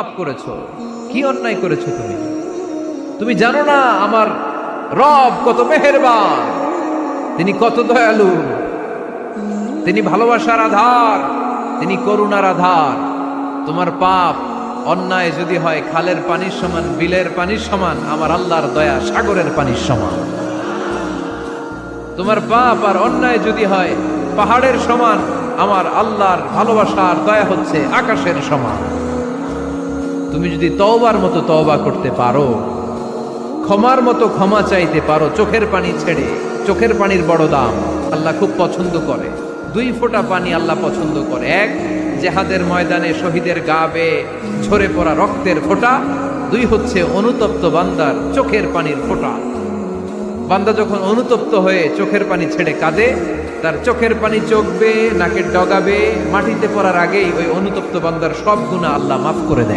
পাপ করেছো, কি অন্যায় করেছো তুমি? তুমি জানো না আমার রব কত মেহেরবান, তিনি কত দয়ালু, তিনি ভালোবাসার আধার, তিনি করুণার আধার। তোমার পাপ অন্যায় যদি হয় খালের পানির সমান, বিলের পানির সমান, আমার আল্লাহর দয়া সাগরের পানির সমান। তোমার পাপ আর অন্যায় যদি হয় পাহাড়ের সমান, আমার আল্লাহর ভালোবাসার দয়া হচ্ছে আকাশের সমান। তুমি যদি তওবার মতো তওবা করতে পারো, ক্ষমার মতো ক্ষমা চাইতে পারো, চোখের পানি ছেড়ে, চোখের পানির বড় দাম আল্লাহ খুব পছন্দ করে। 2 ফোঁটা পানি আল্লাহ পছন্দ করে। এক, জেহাদের ময়দানে শহীদের গা বেয়ে ঝরে পড়া রক্তের ফোঁটা। 2 হচ্ছে অনুতপ্ত বান্দার চোখের পানির ফোঁটা। বান্দা যখন অনুতপ্ত হয়ে চোখের পানি ছেড়ে কাঁদে, তার চোখের পানি চোখ বেয়ে নাকের ডগা বেয়ে মাটিতে পড়ার আগেই ওই অনুতপ্ত বান্দার সব গুনাহ আল্লাহ মাফ করে দেয়।